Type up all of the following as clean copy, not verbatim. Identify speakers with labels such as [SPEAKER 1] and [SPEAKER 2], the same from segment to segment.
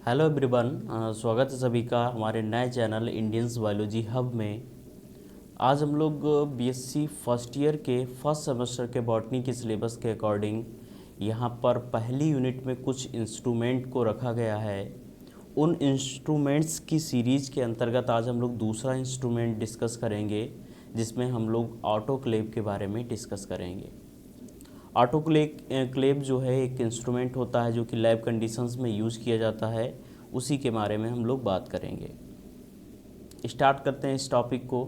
[SPEAKER 1] Hello everyone, स्वागत है सभी का हमारे नए चैनल इंडियंस बायोलॉजी हब में। आज हम लोग बीएससी फर्स्ट ईयर के फर्स्ट सेमेस्टर के बॉटनी के सिलेबस के अकॉर्डिंग यहाँ पर पहली यूनिट में कुछ इंस्ट्रूमेंट को रखा गया है। उन इंस्ट्रूमेंट्स की सीरीज़ के अंतर्गत आज हम लोग दूसरा इंस्ट्रूमेंट डिस्कस करेंगे, जिसमें हम लोग ऑटोक्लेव के बारे में डिस्कस करेंगे। ऑटोक्लेव जो है एक इंस्ट्रूमेंट होता है जो कि लैब कंडीशंस में यूज़ किया जाता है, उसी के बारे में हम लोग बात करेंगे। स्टार्ट करते हैं इस टॉपिक को।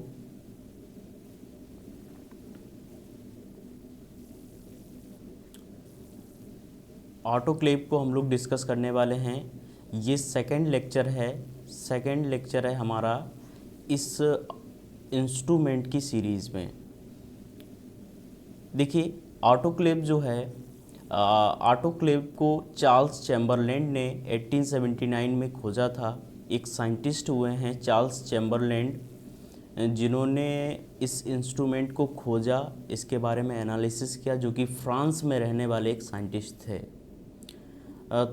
[SPEAKER 1] ऑटोक्लेव को हम लोग डिस्कस करने वाले हैं। ये सेकंड लेक्चर है हमारा इस इंस्ट्रूमेंट की सीरीज़ में। देखिए, ऑटोक्लेव जो है, ऑटोक्लेव को चार्ल्स चैम्बरलैंड ने 1879 में खोजा था। एक साइंटिस्ट हुए हैं चार्ल्स चैम्बरलैंड, जिन्होंने इस इंस्ट्रूमेंट को खोजा, इसके बारे में एनालिसिस किया, जो कि फ्रांस में रहने वाले एक साइंटिस्ट थे।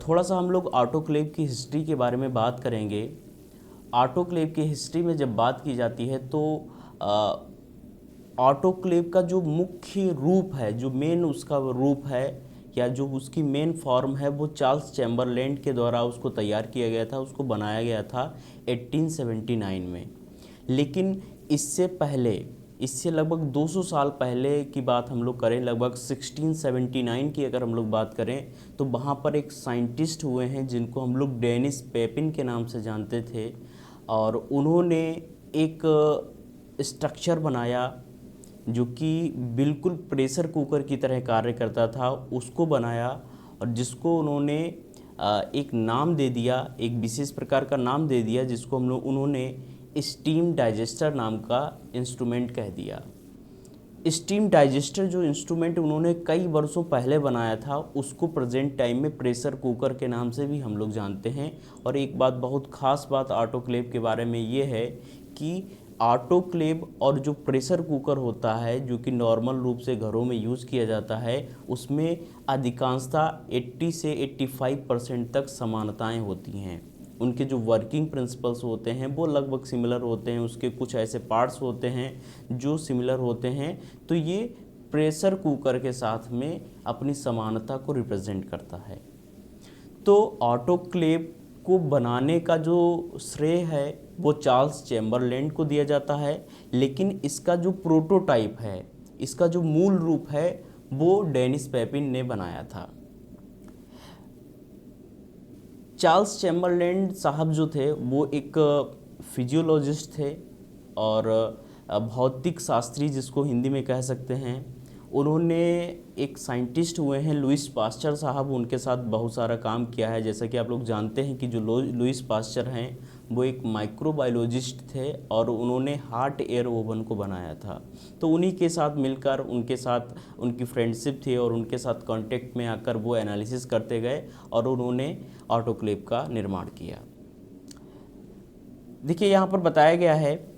[SPEAKER 1] थोड़ा सा हम लोग ऑटोक्लेव की हिस्ट्री के बारे में बात करेंगे। ऑटोक्लेव की हिस्ट्री में जब बात की जाती है तो ऑटोक्लेव का जो मुख्य रूप है, जो मेन उसका रूप है या जो उसकी मेन फॉर्म है, वो चार्ल्स चैम्बरलैंड के द्वारा उसको तैयार किया गया था, उसको बनाया गया था 1879 में। लेकिन इससे पहले, इससे लगभग 200 साल पहले की बात हम लोग करें, लगभग 1679 की अगर हम लोग बात करें, तो वहाँ पर एक साइंटिस्ट हुए हैं जिनको हम लोग डेनिस पेपिन के नाम से जानते थे, और उन्होंने एक स्ट्रक्चर बनाया जो कि बिल्कुल प्रेशर कुकर की तरह कार्य करता था, उसको बनाया, और जिसको उन्होंने एक नाम दे दिया, एक विशेष प्रकार का नाम दे दिया, जिसको हम लोग उन्होंने स्टीम डाइजेस्टर नाम का इंस्ट्रूमेंट कह दिया। स्टीम डाइजेस्टर जो इंस्ट्रूमेंट उन्होंने कई वर्षों पहले बनाया था, उसको प्रेजेंट टाइम में प्रेशर कुकर के नाम से भी हम लोग जानते हैं। और एक बात, बहुत ख़ास बात ऑटोक्लेव के बारे में ये है कि ऑटोक्लेव और जो प्रेशर कुकर होता है, जो कि नॉर्मल रूप से घरों में यूज़ किया जाता है, उसमें अधिकांशतः 80 से 85% तक समानताएं होती हैं। उनके जो वर्किंग प्रिंसिपल्स होते हैं वो लगभग सिमिलर होते हैं, उसके कुछ ऐसे पार्ट्स होते हैं जो सिमिलर होते हैं। तो ये प्रेशर कुकर के साथ में अपनी समानता को रिप्रेजेंट करता है। तो ऑटोक्लेव को बनाने का जो श्रेय है वो चार्ल्स चैम्बरलैंड को दिया जाता है, लेकिन इसका जो प्रोटोटाइप है, इसका जो मूल रूप है, वो डेनिस पेपिन ने बनाया था। चार्ल्स चैम्बरलैंड साहब जो थे वो एक फिजियोलॉजिस्ट थे और भौतिक शास्त्री, जिसको हिंदी में कह सकते हैं। उन्होंने एक साइंटिस्ट हुए हैं लुईस पास्चर साहब, उनके साथ बहुत सारा काम किया है। जैसा कि आप लोग जानते हैं कि जो लुईस पास्चर हैं वो एक माइक्रोबायोलॉजिस्ट थे और उन्होंने हॉट एयर ओवन को बनाया था। तो उन्हीं के साथ मिलकर, उनके साथ उनकी फ्रेंडशिप थी और उनके साथ कांटेक्ट में आकर वो एनालिसिस करते गए और उन्होंने ऑटोक्लेव का निर्माण किया। देखिए, यहाँ पर बताया गया है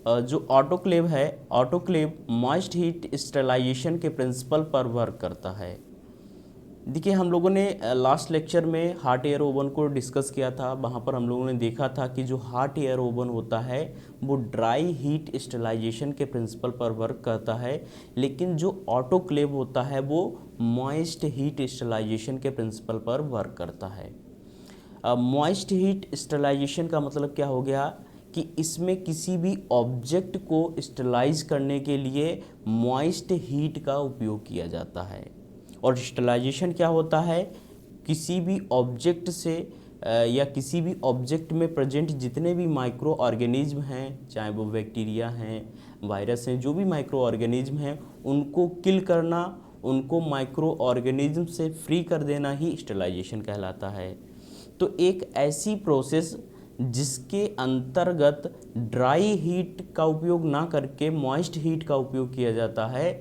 [SPEAKER 1] जो ऑटोक्लेव है, ऑटोक्लेव मॉइस्ट हीट स्टेरिलाइजेशन के प्रिंसिपल पर वर्क करता है। देखिए, हम लोगों ने लास्ट लेक्चर में हॉट एयर ओवन को डिस्कस किया था। वहाँ पर हम लोगों ने देखा था कि जो हॉट एयर ओवन होता है वो ड्राई हीट स्टेरिलाइजेशन के प्रिंसिपल पर वर्क करता है, लेकिन जो ऑटोक्लेव होता है वो मॉइस्ट हीट स्टेरिलाइजेशन के प्रिंसिपल पर वर्क करता है। मॉइस्ट हीट स्टेरिलाइजेशन का मतलब क्या हो गया कि इसमें किसी भी ऑब्जेक्ट को स्टेरिलाइज करने के लिए मॉइस्ट हीट का उपयोग किया जाता है। और स्टेरिलाइजेशन क्या होता है, किसी भी ऑब्जेक्ट से या किसी भी ऑब्जेक्ट में प्रेजेंट जितने भी माइक्रो ऑर्गेनिज्म हैं, चाहे वो बैक्टीरिया हैं, वायरस हैं, जो भी माइक्रो ऑर्गेनिज्म हैं, उनको किल करना, उनको माइक्रो ऑर्गेनिज्म से फ्री कर देना ही स्टेरिलाइजेशन कहलाता है। तो एक ऐसी प्रोसेस जिसके अंतर्गत ड्राई हीट का उपयोग ना करके मॉइस्ट हीट का उपयोग किया जाता है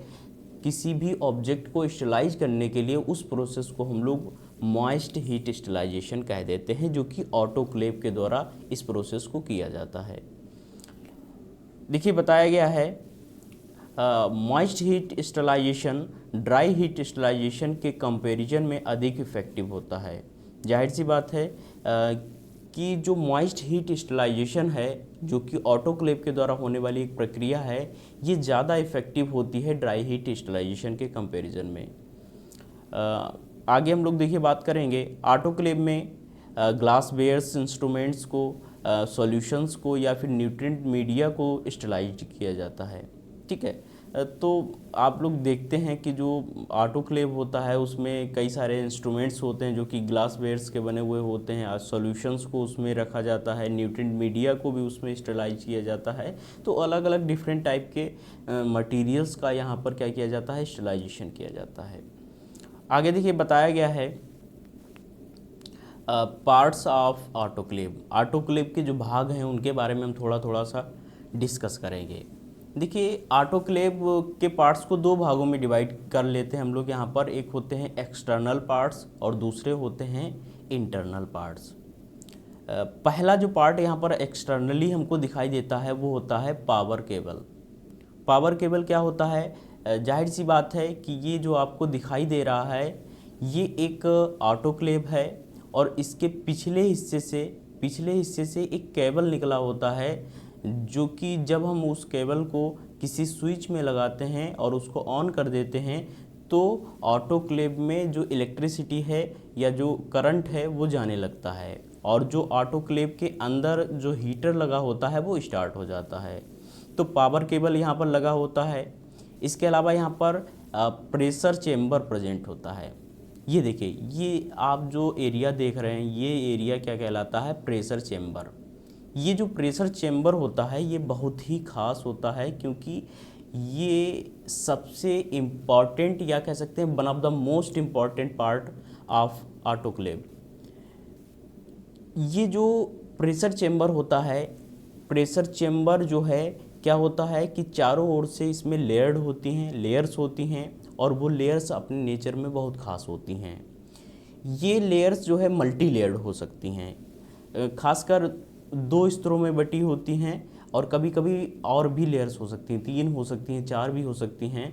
[SPEAKER 1] किसी भी ऑब्जेक्ट को स्टेरिलाइज करने के लिए, उस प्रोसेस को हम लोग मॉइस्ट हीट स्टेरिलाइजेशन कह देते हैं, जो कि ऑटोक्लेव के द्वारा इस प्रोसेस को किया जाता है। देखिए, बताया गया है moist heat sterilisation dry heat sterilisation के कंपैरिजन में अधिक इफेक्टिव होता है। जाहिर सी बात है कि जो मॉइस्ट हीट स्टरलाइजेशन है, जो कि ऑटोक्लेव के द्वारा होने वाली एक प्रक्रिया है, ये ज़्यादा इफ़ेक्टिव होती है ड्राई हीट स्टरलाइजेशन के कंपैरिजन में। आगे हम लोग देखिए बात करेंगे ऑटोक्लेव में ग्लास वेयर्स इंस्ट्रूमेंट्स को, सॉल्यूशंस को या फिर न्यूट्रिएंट मीडिया को स्टरलाइज किया जाता है। ठीक है, तो आप लोग देखते हैं कि जो ऑटोक्लेव होता है उसमें कई सारे इंस्ट्रूमेंट्स होते हैं जो कि ग्लास वेयर्स के बने हुए होते हैं। सॉल्यूशंस को उसमें रखा जाता है, न्यूट्रिएंट मीडिया को भी उसमें स्टरलाइज किया जाता है। तो अलग अलग डिफरेंट टाइप के मटेरियल्स का यहाँ पर क्या किया जाता है, स्टरलाइजेशन किया जाता है। आगे देखिए बताया गया है पार्ट्स ऑफ ऑटोक्लेव। ऑटोक्लेव के जो भाग हैं उनके बारे में हम थोड़ा सा डिस्कस करेंगे। देखिए ऑटोक्लेव के पार्ट्स को दो भागों में डिवाइड कर लेते हैं हम लोग यहाँ पर। एक होते हैं एक्सटर्नल पार्ट्स और दूसरे होते हैं इंटरनल पार्ट्स। पहला जो पार्ट यहाँ पर एक्सटर्नली हमको दिखाई देता है वो होता है पावर केबल। पावर केबल क्या होता है, जाहिर सी बात है कि ये जो आपको दिखाई दे रहा है ये एक ऑटोक्लेव है और इसके पिछले हिस्से से एक केबल निकला होता है, जो कि जब हम उस केबल को किसी स्विच में लगाते हैं और उसको ऑन कर देते हैं तो ऑटोक्लेव में जो इलेक्ट्रिसिटी है या जो करंट है वो जाने लगता है और जो ऑटोक्लेव के अंदर जो हीटर लगा होता है वो स्टार्ट हो जाता है। तो पावर केबल यहाँ पर लगा होता है। इसके अलावा यहाँ पर प्रेशर चेम्बर प्रेजेंट होता है। ये देखिए, ये आप जो एरिया देख रहे हैं ये एरिया क्या कहलाता है, प्रेशर चेम्बर। ये जो प्रेशर चेम्बर होता है ये बहुत ही ख़ास होता है क्योंकि ये सबसे इम्पॉर्टेंट या कह सकते हैं one of the most important part of autoclave. ये जो प्रेशर चेम्बर होता है, प्रेशर चेम्बर जो है क्या होता है कि चारों ओर से इसमें लेयर्स होती हैं और वो लेयर्स अपने नेचर में बहुत ख़ास होती हैं। ये लेयर्स जो है मल्टी लेयर्ड हो सकती हैं, खासकर 2 स्तरों में बटी होती हैं और कभी कभी और भी लेयर्स हो सकती हैं, 3 हो सकती हैं, 4 भी हो सकती हैं।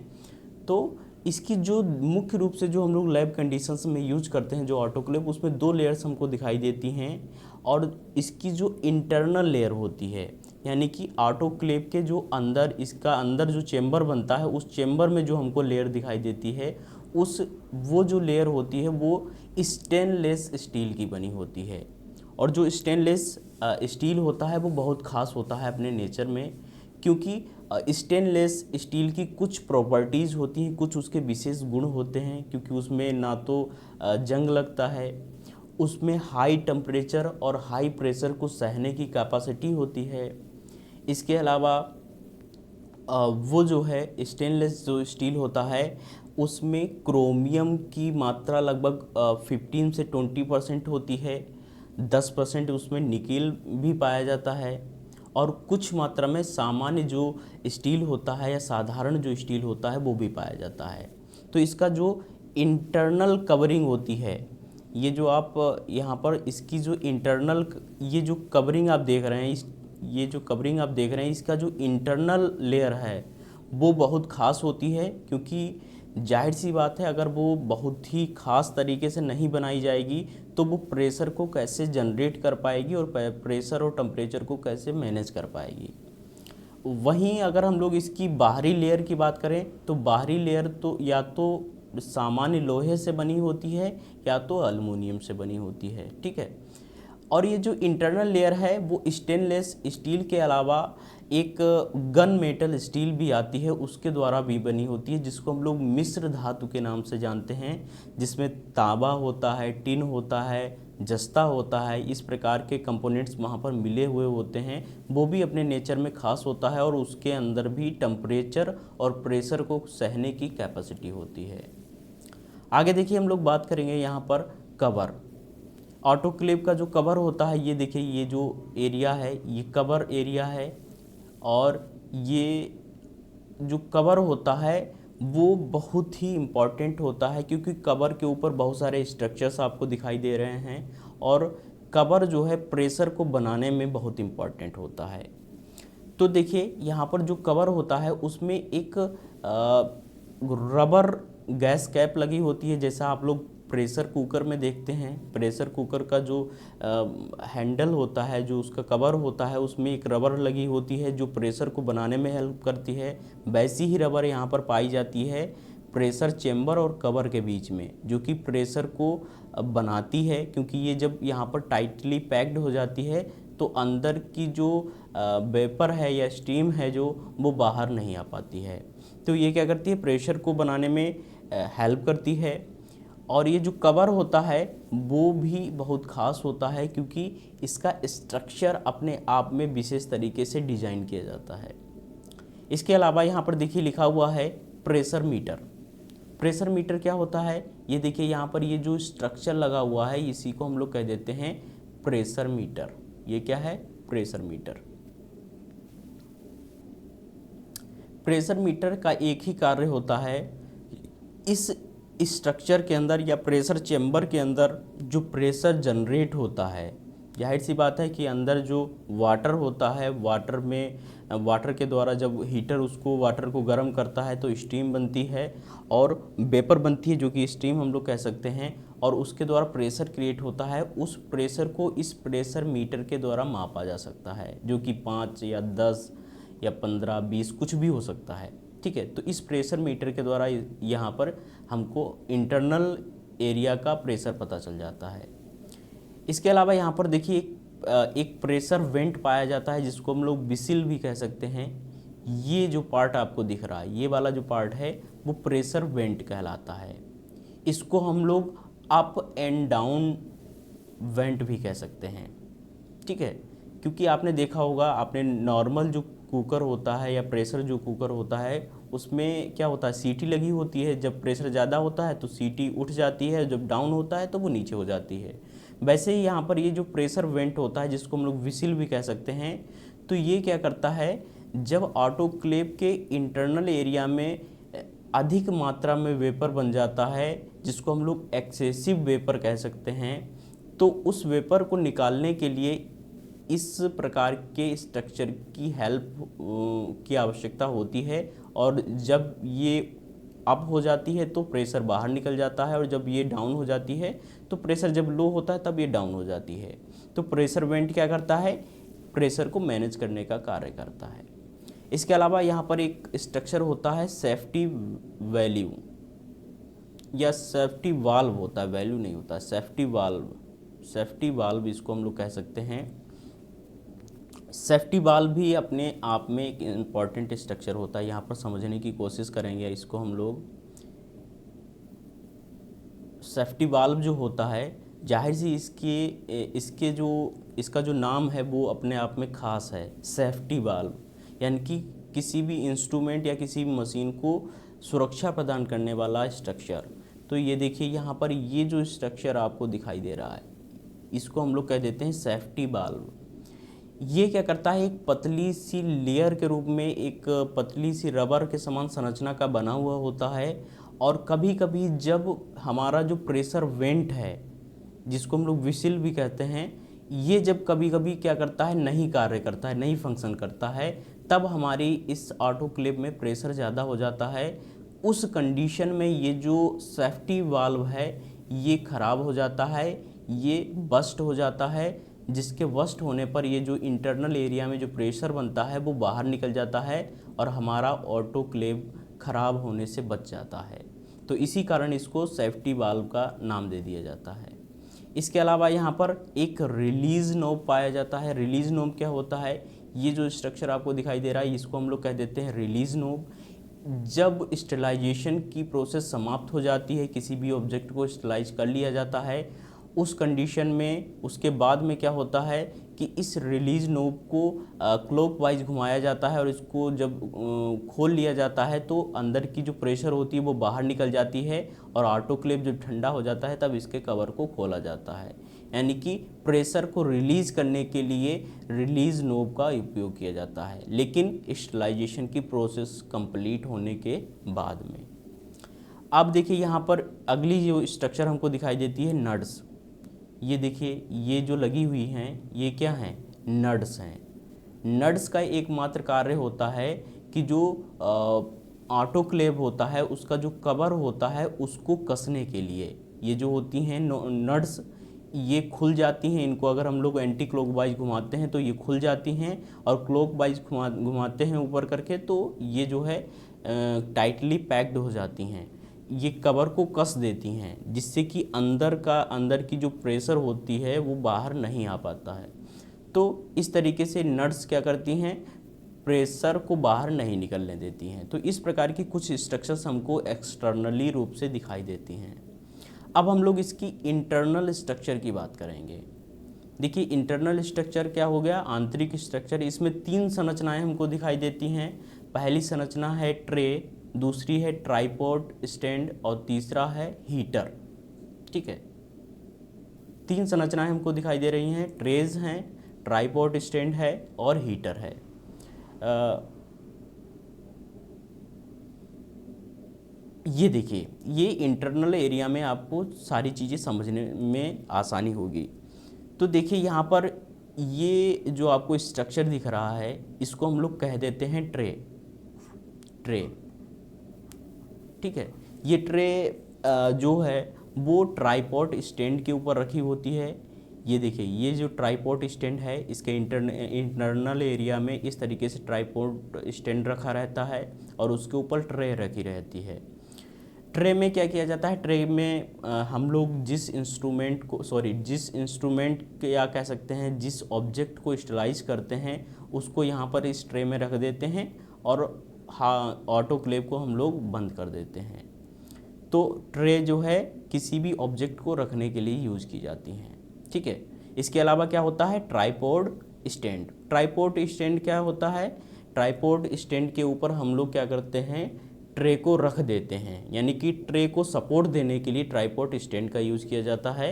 [SPEAKER 1] तो इसकी जो मुख्य रूप से जो हम लोग लैब कंडीशंस में यूज करते हैं जो ऑटोक्लेव, उसमें 2 लेयर्स हमको दिखाई देती हैं और इसकी जो इंटरनल लेयर होती है यानी कि ऑटोक्लेव के जो अंदर, इसका अंदर जो चेम्बर बनता है उस चेम्बर में जो हमको लेयर दिखाई देती है वो जो लेयर होती है वो स्टेनलेस स्टील की बनी होती है। और जो स्टेनलेस स्टील होता है वो बहुत ख़ास होता है अपने नेचर में, क्योंकि स्टेनलेस स्टील की कुछ प्रॉपर्टीज़ होती हैं, कुछ उसके विशेष गुण होते हैं। क्योंकि उसमें ना तो जंग लगता है, उसमें हाई टेम्परेचर और हाई प्रेशर को सहने की कैपेसिटी होती है। इसके अलावा वो जो है स्टेनलेस जो स्टील होता है उसमें क्रोमियम की मात्रा लगभग 15 से 20% होती है। 10% उसमें निकेल भी पाया जाता है और कुछ मात्रा में सामान्य जो स्टील होता है या साधारण जो स्टील होता है वो भी पाया जाता है। तो इसका जो इंटरनल कवरिंग होती है, ये जो आप यहाँ पर इसकी जो इंटरनल ये जो कवरिंग आप देख रहे हैं, ये जो कवरिंग आप देख रहे हैं इसका जो इंटरनल लेयर है वो बहुत ख़ास होती है। क्योंकि जाहिर सी बात है अगर वो बहुत ही ख़ास तरीके से नहीं बनाई जाएगी तो वो प्रेशर को कैसे जनरेट कर पाएगी और प्रेशर और टेम्परेचर को कैसे मैनेज कर पाएगी। वहीं अगर हम लोग इसकी बाहरी लेयर की बात करें तो बाहरी लेयर तो या तो सामान्य लोहे से बनी होती है या तो एल्युमिनियम से बनी होती है। ठीक है, और ये जो इंटरनल लेयर है वो स्टेनलेस स्टील के अलावा एक गन मेटल स्टील भी आती है उसके द्वारा भी बनी होती है, जिसको हम लोग मिश्र धातु के नाम से जानते हैं, जिसमें तांबा होता है, टिन होता है, जस्ता होता है। इस प्रकार के कंपोनेंट्स वहाँ पर मिले हुए होते हैं। वो भी अपने नेचर में ख़ास होता है और उसके अंदर भी टेम्परेचर और प्रेशर को सहने की कैपेसिटी होती है। आगे देखिए हम लोग बात करेंगे यहाँ पर कवर। ऑटोक्लेव का जो कवर होता है, ये देखिए ये जो एरिया है ये कवर एरिया है और ये जो कवर होता है वो बहुत ही इम्पॉर्टेंट होता है क्योंकि कवर के ऊपर बहुत सारे स्ट्रक्चर्स आपको दिखाई दे रहे हैं और कवर जो है प्रेशर को बनाने में बहुत इम्पॉर्टेंट होता है। तो देखिए यहाँ पर जो कवर होता है उसमें एक रबर गैस कैप लगी होती है, जैसा आप लोग प्रेशर कुकर में देखते हैं, प्रेशर कुकर का जो हैंडल होता है, जो उसका कवर होता है, उसमें एक रबर लगी होती है जो प्रेशर को बनाने में हेल्प करती है। वैसी ही रबर यहाँ पर पाई जाती है प्रेशर चेम्बर और कवर के बीच में, जो कि प्रेशर को बनाती है, क्योंकि ये जब यहाँ पर टाइटली पैक्ड हो जाती है तो अंदर की जो वेपर है या स्टीम है जो वो बाहर नहीं आ पाती है। तो ये क्या करती है, प्रेशर को बनाने में हेल्प करती है। और ये जो कवर होता है वो भी बहुत ख़ास होता है, क्योंकि इसका स्ट्रक्चर अपने आप में विशेष तरीके से डिज़ाइन किया जाता है। इसके अलावा यहाँ पर देखिए लिखा हुआ है प्रेशर मीटर। प्रेशर मीटर क्या होता है, ये देखिए यहाँ पर ये जो स्ट्रक्चर लगा हुआ है इसी को हम लोग कह देते हैं प्रेशर मीटर। ये क्या है, प्रेशर मीटर। प्रेशर मीटर का एक ही कार्य होता है, इस स्ट्रक्चर के अंदर या प्रेशर चेम्बर के अंदर जो प्रेशर जनरेट होता है, जाहिर सी बात है कि अंदर जो वाटर होता है, वाटर के द्वारा जब हीटर उसको वाटर को गर्म करता है तो स्टीम बनती है और वेपर बनती है, जो कि स्टीम हम लोग कह सकते हैं, और उसके द्वारा प्रेशर क्रिएट होता है। उस प्रेशर को इस प्रेशर मीटर के द्वारा मापा जा सकता है, जो कि 5 या 10 या 15, 20 कुछ भी हो सकता है। ठीक है, तो इस प्रेशर मीटर के द्वारा यहाँ पर हमको इंटरनल एरिया का प्रेशर पता चल जाता है। इसके अलावा यहाँ पर देखिए एक प्रेशर वेंट पाया जाता है, जिसको हम लोग विसिल भी कह सकते हैं। ये जो पार्ट आपको दिख रहा है, ये वाला जो पार्ट है वो प्रेशर वेंट कहलाता है। इसको हम लोग अप एंड डाउन वेंट भी कह सकते हैं। ठीक है, क्योंकि आपने देखा होगा, आपने नॉर्मल जो कुकर होता है या प्रेशर जो कुकर होता है उसमें क्या होता है, सीटी लगी होती है। जब प्रेशर ज़्यादा होता है तो सीटी उठ जाती है, जब डाउन होता है तो वो नीचे हो जाती है। वैसे ही यहाँ पर ये जो प्रेशर वेंट होता है, जिसको हम लोग विसिल भी कह सकते हैं, तो ये क्या करता है, जब ऑटोक्लेव के इंटरनल एरिया में अधिक मात्रा में वेपर बन जाता है, जिसको हम लोग एक्सेसिव वेपर कह सकते हैं, तो उस वेपर को निकालने के लिए इस प्रकार के स्ट्रक्चर की हेल्प की आवश्यकता होती है। और जब ये अप हो जाती है तो प्रेशर बाहर निकल जाता है, और जब ये डाउन हो जाती है तो प्रेशर जब लो होता है तब ये डाउन हो जाती है। तो प्रेशर वेंट क्या करता है, प्रेशर को मैनेज करने का कार्य करता है। इसके अलावा यहाँ पर एक स्ट्रक्चर होता है सेफ्टी वैल्यू या सेफ्टी वाल्व होता है, वैल्यू नहीं होता, सेफ्टी वाल्व। सेफ्टी वाल्व इसको हम लोग कह सकते हैं। सेफ्टी वाल्व भी अपने आप में एक इम्पॉर्टेंट स्ट्रक्चर होता है। यहाँ पर समझने की कोशिश करेंगे इसको हम लोग। सेफ्टी वाल्व जो होता है, जाहिर सी इसका जो नाम है वो अपने आप में ख़ास है, सेफ्टी वाल्व, यानी कि किसी भी इंस्ट्रूमेंट या किसी भी मशीन को सुरक्षा प्रदान करने वाला स्ट्रक्चर। तो ये देखिए यहाँ पर ये जो स्ट्रक्चर आपको दिखाई दे रहा है, इसको हम लोग कह देते हैं सेफ्टी वाल्व। ये क्या करता है, एक पतली सी लेयर के रूप में एक पतली सी रबर के समान संरचना का बना हुआ होता है। और कभी कभी जब हमारा जो प्रेशर वेंट है, जिसको हम लोग विसिल भी कहते हैं, ये जब कभी कभी क्या करता है, नहीं कार्य करता है, नहीं फंक्शन करता है, तब हमारी इस ऑटोक्लेव में प्रेशर ज़्यादा हो जाता है। उस कंडीशन में ये जो सेफ्टी वाल्व है ये ख़राब हो जाता है, ये बस्ट हो जाता है, जिसके बस्ट होने पर ये जो इंटरनल एरिया में जो प्रेशर बनता है वो बाहर निकल जाता है और हमारा ऑटोक्लेव ख़राब होने से बच जाता है। तो इसी कारण इसको सेफ्टी वाल्व का नाम दे दिया जाता है। इसके अलावा यहाँ पर एक रिलीज़ नोब पाया जाता है। रिलीज़ नोब क्या होता है, ये जो स्ट्रक्चर आपको दिखाई दे रहा है इसको हम लोग कह देते हैं रिलीज़ नोब। जब स्टेलाइजेशन की प्रोसेस समाप्त हो जाती है, किसी भी ऑब्जेक्ट को स्टेलाइज कर लिया जाता है, उस कंडीशन में उसके बाद में क्या होता है कि इस रिलीज नोब को क्लॉकवाइज घुमाया जाता है और इसको जब खोल लिया जाता है तो अंदर की जो प्रेशर होती है वो बाहर निकल जाती है और ऑटोक्लेव जब ठंडा हो जाता है तब इसके कवर को खोला जाता है। यानी कि प्रेशर को रिलीज़ करने के लिए रिलीज नोब का उपयोग किया जाता है, लेकिन स्टेलाइजेशन की प्रोसेस कंप्लीट होने के बाद में। अब देखिए यहाँ पर अगली जो स्ट्रक्चर हमको दिखाई देती है नट्स। ये देखिए ये जो लगी हुई हैं ये क्या हैं, नट्स हैं। नट्स का एकमात्र कार्य होता है कि जो ऑटोक्लेव होता है उसका जो कवर होता है उसको कसने के लिए, ये जो होती हैं नट्स, ये खुल जाती हैं। इनको अगर हम लोग एंटी क्लॉकवाइज घुमाते हैं तो ये खुल जाती हैं, और क्लॉकवाइज घुमाते हैं ऊपर करके तो ये जो है टाइटली पैक्ड हो जाती हैं। ये कवर को कस देती हैं, जिससे कि अंदर की जो प्रेशर होती है वो बाहर नहीं आ पाता है। तो इस तरीके से नट्स क्या करती हैं, प्रेशर को बाहर नहीं निकलने देती हैं। तो इस प्रकार की कुछ स्ट्रक्चर्स हमको एक्सटर्नली रूप से दिखाई देती हैं। अब हम लोग इसकी इंटरनल स्ट्रक्चर की बात करेंगे। देखिए इंटरनल स्ट्रक्चर क्या हो गया, आंतरिक स्ट्रक्चर। इसमें 3 संरचनाएं हमको दिखाई देती हैं। पहली संरचना है ट्रे, दूसरी है ट्राइपॉड स्टैंड, और तीसरा है हीटर। ठीक है, 3 संरचनाएं हमको दिखाई दे रही हैं। ट्रेज हैं, ट्राइपॉड स्टैंड है और हीटर है। ये देखिए, ये इंटरनल एरिया में आपको सारी चीज़ें समझने में आसानी होगी। तो देखिए यहाँ पर ये जो आपको स्ट्रक्चर दिख रहा है, इसको हम लोग कह देते हैं ट्रे। ठीक है, ये ट्रे जो है वो ट्राइपॉड स्टैंड के ऊपर रखी होती है। ये देखिए, ये जो ट्राइपॉड स्टैंड है, इसके इंटरनल एरिया में इस तरीके से ट्राइपॉड स्टैंड रखा रहता है और उसके ऊपर ट्रे रखी रहती है। ट्रे में क्या किया जाता है, ट्रे में हम लोग जिस इंस्ट्रूमेंट या कह सकते हैं जिस ऑब्जेक्ट को स्टरलाइज करते हैं, उसको यहाँ पर इस ट्रे में रख देते हैं और ऑटोक्लेव को हम लोग बंद कर देते हैं। तो ट्रे जो है किसी भी ऑब्जेक्ट को रखने के लिए यूज़ की जाती हैं। ठीक है, इसके अलावा क्या होता है, ट्राइपॉड स्टैंड। ट्राइपॉड स्टैंड क्या होता है, ट्राइपॉड स्टैंड के ऊपर हम लोग क्या करते हैं, ट्रे को रख देते हैं। यानी कि ट्रे को सपोर्ट देने के लिए ट्राइपॉड स्टैंड का यूज़ किया जाता है।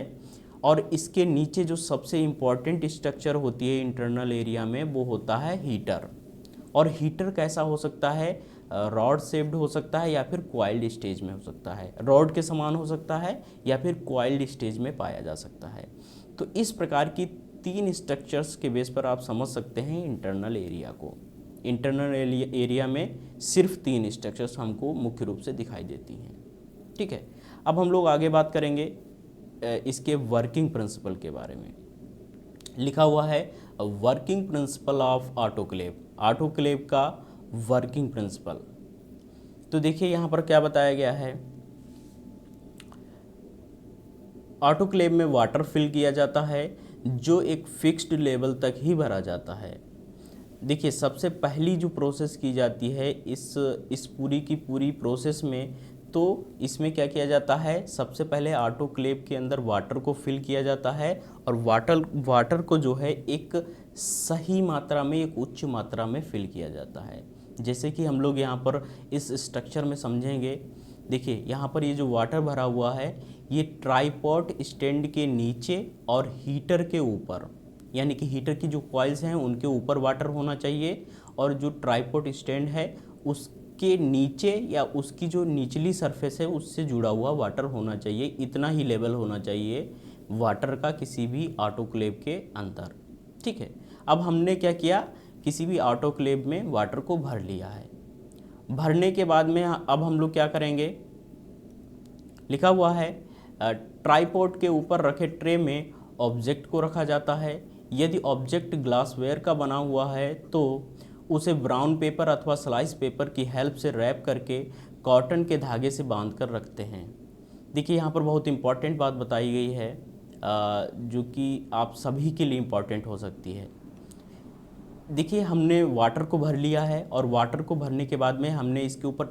[SPEAKER 1] और इसके नीचे जो सबसे इम्पॉर्टेंट स्ट्रक्चर होती है इंटरनल एरिया में, वो होता है हीटर। और हीटर कैसा हो सकता है, रॉड शेप्ड हो सकता है या फिर क्वाइल्ड स्टेज में हो सकता है। रॉड के समान हो सकता है या फिर क्वाइल्ड स्टेज में पाया जा सकता है। तो इस प्रकार की 3 स्ट्रक्चर्स के बेस पर आप समझ सकते हैं इंटरनल एरिया को। इंटरनल एरिया में सिर्फ 3 स्ट्रक्चर्स हमको मुख्य रूप से दिखाई देती हैं। ठीक है, अब हम लोग आगे बात करेंगे इसके वर्किंग प्रिंसिपल के बारे में। लिखा हुआ है working principle of autoclave. Autoclave का वर्किंग प्रिंसिपल। तो देखिए यहाँ पर क्या बताया गया है, ऑटोक्लेव में वाटर फिल किया जाता है जो एक फिक्स्ड लेवल तक ही भरा जाता है। देखिए सबसे पहली जो प्रोसेस की जाती है इस पूरी की पूरी प्रोसेस में, तो इसमें क्या किया जाता है, सबसे पहले ऑटोक्लेव के अंदर वाटर को फिल किया जाता है और वाटर को जो है एक सही मात्रा में, एक उच्च मात्रा में फिल किया जाता है। जैसे कि हम लोग यहाँ पर इस स्ट्रक्चर में समझेंगे। देखिए यहाँ पर ये जो वाटर भरा हुआ है, ये ट्राइपॉड स्टैंड के नीचे और हीटर के ऊपर, यानी कि हीटर की जो कॉइल्स हैं उनके ऊपर वाटर होना चाहिए, और जो ट्राइपॉड स्टैंड है उसके नीचे या उसकी जो निचली सरफेस है उससे जुड़ा हुआ वाटर होना चाहिए। इतना ही लेवल होना चाहिए वाटर का किसी भी ऑटोक्लेव के अंदर। ठीक है, अब हमने क्या किया, किसी भी ऑटोक्लेव में वाटर को भर लिया है। भरने के बाद में अब हम लोग क्या करेंगे, लिखा हुआ है ट्राइपॉड के ऊपर रखे ट्रे में ऑब्जेक्ट को रखा जाता है। यदि ऑब्जेक्ट ग्लासवेयर का बना हुआ है तो उसे ब्राउन पेपर अथवा स्लाइस पेपर की हेल्प से रैप करके कॉटन के धागे से बांध कर रखते हैं। देखिए यहाँ पर बहुत इम्पॉर्टेंट बात बताई गई है जो कि आप सभी के लिए इम्पॉर्टेंट हो सकती है। देखिए हमने वाटर को भर लिया है और वाटर को भरने के बाद में हमने इसके ऊपर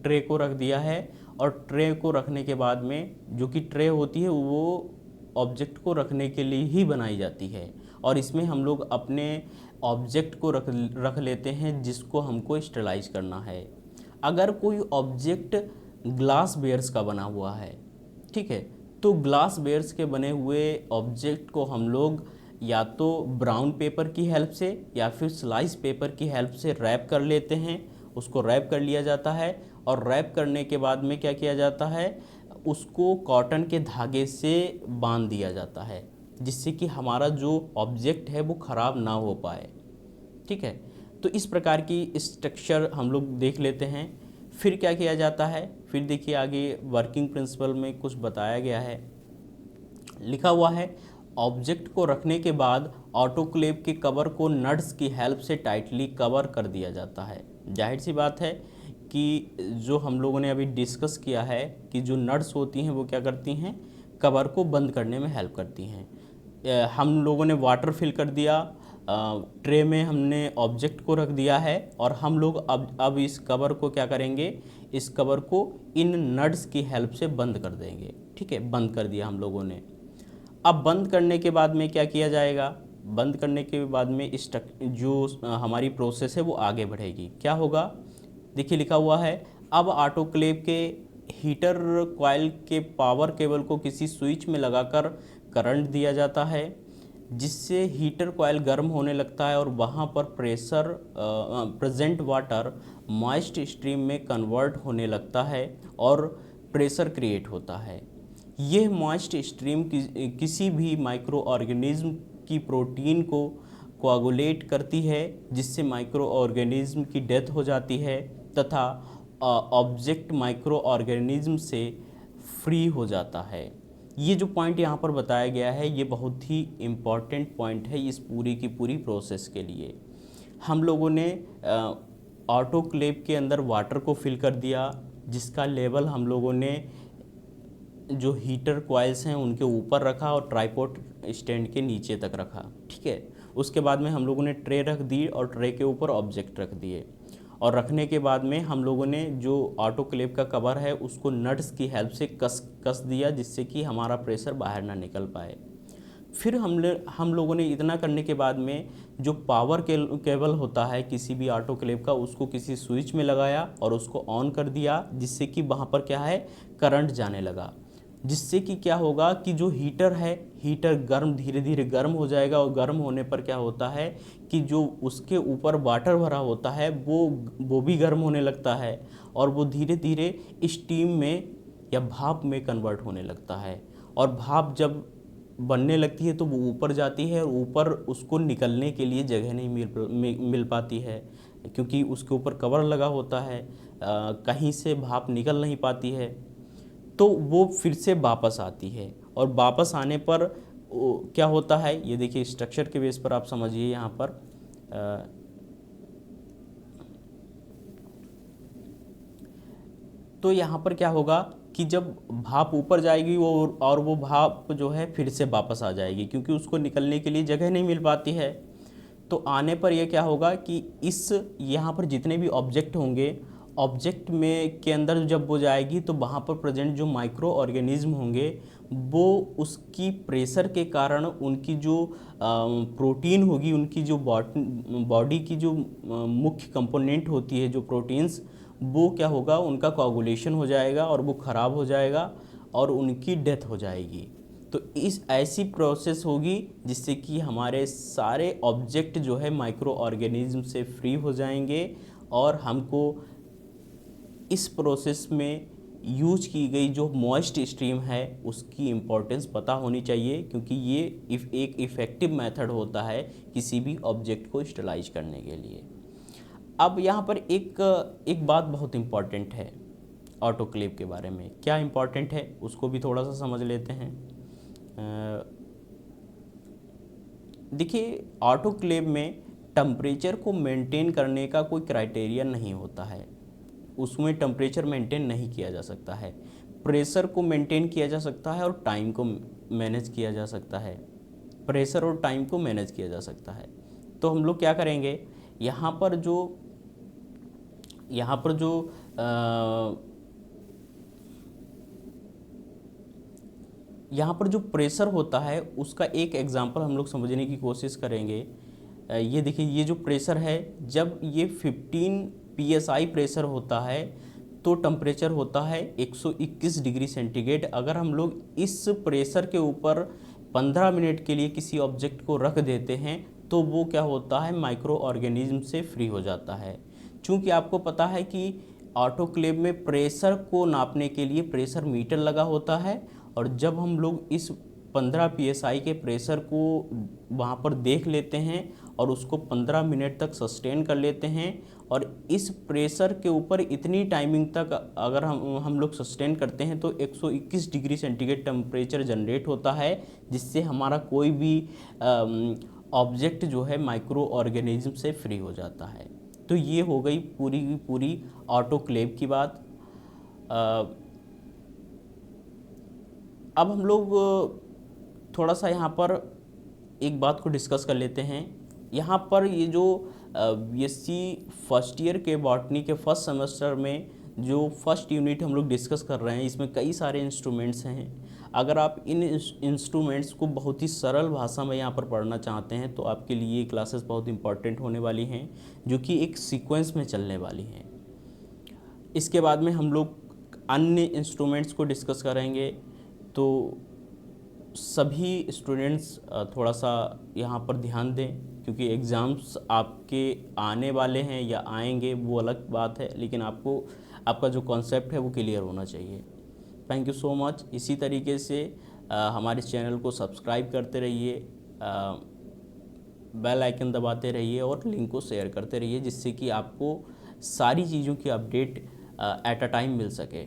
[SPEAKER 1] ट्रे को रख दिया है, और ट्रे को रखने के बाद में जो कि ट्रे होती है वो ऑब्जेक्ट को रखने के लिए ही बनाई जाती है, और इसमें हम लोग अपने ऑब्जेक्ट को रख लेते हैं जिसको हमको स्टरलाइज करना है। अगर कोई ऑब्जेक्ट ग्लास बेयर्स का बना हुआ है, ठीक है, तो ग्लास बेयर्स के बने हुए ऑब्जेक्ट को हम लोग या तो ब्राउन पेपर की हेल्प से या फिर स्लाइस पेपर की हेल्प से रैप कर लेते हैं। उसको रैप कर लिया जाता है, और रैप करने के बाद में क्या किया जाता है, उसको कॉटन के धागे से बांध दिया जाता है, जिससे कि हमारा जो ऑब्जेक्ट है वो ख़राब ना हो पाए। ठीक है, तो इस प्रकार की स्ट्रक्चर हम लोग देख लेते हैं। फिर क्या किया जाता है, फिर देखिए आगे वर्किंग प्रिंसिपल में कुछ बताया गया है, लिखा हुआ है ऑब्जेक्ट को रखने के बाद ऑटोक्लेव के कवर को नट्स की हेल्प से टाइटली कवर कर दिया जाता है। जाहिर सी बात है कि जो हम लोगों ने अभी डिस्कस किया है कि जो नट्स होती हैं वो क्या करती हैं, कवर को बंद करने में हेल्प करती हैं। हम लोगों ने वाटर फिल कर दिया, ट्रे में हमने ऑब्जेक्ट को रख दिया है और हम लोग अब इस कवर को क्या करेंगे, इस कवर को इन नट्स की हेल्प से बंद कर देंगे। ठीक है, बंद कर दिया हम लोगों ने। अब बंद करने के बाद में क्या किया जाएगा, बंद करने के बाद में जो हमारी प्रोसेस है वो आगे बढ़ेगी। क्या होगा, देखिए लिखा हुआ है अब ऑटोक्लेव के हीटर कॉइल के पावर केबल को किसी स्विच में लगाकर करंट दिया जाता है, जिससे हीटर कॉइल गर्म होने लगता है और वहाँ पर प्रेजेंट वाटर मॉइस्ट स्ट्रीम में कन्वर्ट होने लगता है और प्रेशर क्रिएट होता है। यह मॉइस्ट स्ट्रीम किसी भी माइक्रो ऑर्गेनिज्म की प्रोटीन को कोआगुलेट करती है, जिससे माइक्रो ऑर्गेनिज्म की डेथ हो जाती है तथा ऑब्जेक्ट माइक्रो ऑर्गेनिज्म से फ्री हो जाता है। ये जो पॉइंट यहाँ पर बताया गया है ये बहुत ही इम्पॉर्टेंट पॉइंट है इस पूरी की पूरी प्रोसेस के लिए। हम लोगों ने ऑटोक्लेव के अंदर वाटर को फिल कर दिया, जिसका लेवल हम लोगों ने जो हीटर कॉइल्स हैं उनके ऊपर रखा और ट्राइपॉड स्टैंड के नीचे तक रखा। ठीक है, उसके बाद में हम लोगों ने ट्रे रख दी और ट्रे के ऊपर ऑब्जेक्ट रख दिए और रखने के बाद में हम लोगों ने जो ऑटोक्लेव का कवर है उसको नट्स की हेल्प से कस दिया, जिससे कि हमारा प्रेशर बाहर ना निकल पाए। फिर हम लोगों ने इतना करने के बाद में जो पावर केबल होता है किसी भी ऑटोक्लेव का, उसको किसी स्विच में लगाया और उसको ऑन कर दिया, जिससे कि वहाँ पर क्या है, करंट जाने लगा, जिससे कि क्या होगा कि जो हीटर है, हीटर धीरे धीरे गर्म हो जाएगा और गर्म होने पर क्या होता है कि जो उसके ऊपर वाटर भरा होता है वो भी गर्म होने लगता है और वो धीरे धीरे स्टीम में या भाप में कन्वर्ट होने लगता है। और भाप जब बनने लगती है तो वो ऊपर जाती है और ऊपर उसको निकलने के लिए जगह नहीं मिल पाती है, क्योंकि उसके ऊपर कवर लगा होता है, कहीं से भाप निकल नहीं पाती है, तो वो फिर से वापस आती है। और वापस आने पर क्या होता है, ये देखिए स्ट्रक्चर के बेस पर आप समझिए। यहाँ पर तो यहाँ पर क्या होगा कि जब भाप ऊपर जाएगी वो भाप जो है फिर से वापस आ जाएगी, क्योंकि उसको निकलने के लिए जगह नहीं मिल पाती है। तो आने पर यह क्या होगा कि यहाँ पर जितने भी ऑब्जेक्ट होंगे, ऑब्जेक्ट में के अंदर जब वो जाएगी तो वहाँ पर प्रेजेंट जो माइक्रो ऑर्गेनिज्म होंगे वो उसकी प्रेशर के कारण उनकी जो प्रोटीन होगी, उनकी जो बॉडी की जो मुख्य कंपोनेंट होती है जो प्रोटीन्स, वो क्या होगा, उनका कोआगुलेशन हो जाएगा और वो ख़राब हो जाएगा और उनकी डेथ हो जाएगी। तो इस ऐसी प्रोसेस होगी जिससे कि हमारे सारे ऑब्जेक्ट जो है माइक्रो ऑर्गेनिज्म से फ्री हो जाएंगे और हमको इस प्रोसेस में यूज की गई जो मॉइस्ट स्ट्रीम है उसकी इम्पोर्टेंस पता होनी चाहिए, क्योंकि ये एक इफ़ेक्टिव मेथड होता है किसी भी ऑब्जेक्ट को स्टरलाइज करने के लिए। अब यहाँ पर एक बात बहुत इम्पॉर्टेंट है ऑटोक्लेव के बारे में। क्या इम्पॉर्टेंट है उसको भी थोड़ा सा समझ लेते हैं। देखिए ऑटोक्लेव में टेम्परेचर को मेंटेन करने का कोई क्राइटेरिया नहीं होता है, उसमें टेम्परेचर मेंटेन नहीं किया जा सकता है। प्रेशर को मेंटेन किया जा सकता है और टाइम को मैनेज किया जा सकता है, प्रेशर और टाइम को मैनेज किया जा सकता है। तो हम लोग क्या करेंगे, यहाँ पर जो प्रेशर होता है उसका एक एग्जांपल हम लोग समझने की कोशिश करेंगे। ये देखिए, ये जो प्रेशर है, जब ये 15 psi प्रेशर होता है तो टेम्परेचर होता है 121 डिग्री सेंटीग्रेड। अगर हम लोग इस प्रेशर के ऊपर 15 मिनट के लिए किसी ऑब्जेक्ट को रख देते हैं तो वो क्या होता है, माइक्रो ऑर्गेनिज्म से फ्री हो जाता है। चूँकि आपको पता है कि ऑटोक्लेव में प्रेशर को नापने के लिए प्रेशर मीटर लगा होता है, और जब हम लोग इस 15 psi के प्रेशर को वहाँ पर देख लेते हैं और उसको 15 मिनट तक सस्टेन कर लेते हैं और इस प्रेशर के ऊपर इतनी टाइमिंग तक अगर हम लोग सस्टेन करते हैं तो 121 डिग्री सेंटीग्रेड टेम्परेचर जनरेट होता है, जिससे हमारा कोई भी ऑब्जेक्ट जो है माइक्रो ऑर्गेनिज्म से फ्री हो जाता है। तो ये हो गई पूरी की पूरी ऑटोक्लेव की बात। अब हम लोग थोड़ा सा यहाँ पर एक बात को डिस्कस कर लेते हैं। यहाँ पर ये जो BSc फर्स्ट ईयर के बॉटनी के फर्स्ट सेमेस्टर में जो फर्स्ट यूनिट हम लोग डिस्कस कर रहे हैं, इसमें कई सारे इंस्ट्रूमेंट्स हैं। अगर आप इन इंस्ट्रूमेंट्स को बहुत ही सरल भाषा में यहाँ पर पढ़ना चाहते हैं तो आपके लिए ये क्लासेस बहुत इंपॉर्टेंट होने वाली हैं, जो कि एक सीक्वेंस में चलने वाली हैं। इसके बाद में हम लोग अन्य इंस्ट्रूमेंट्स को डिस्कस करेंगे। तो सभी स्टूडेंट्स थोड़ा सा यहाँ पर ध्यान दें, क्योंकि एग्ज़ाम्स आपके आने वाले हैं या आएंगे वो अलग बात है, लेकिन आपको आपका जो कॉन्सेप्ट है वो क्लियर होना चाहिए। Thank you so much. इसी तरीके से हमारे चैनल को सब्सक्राइब करते रहिए, बेल आइकन दबाते रहिए और लिंक को शेयर करते रहिए, जिससे कि आपको सारी चीज़ों की अपडेट एट अ टाइम मिल सके।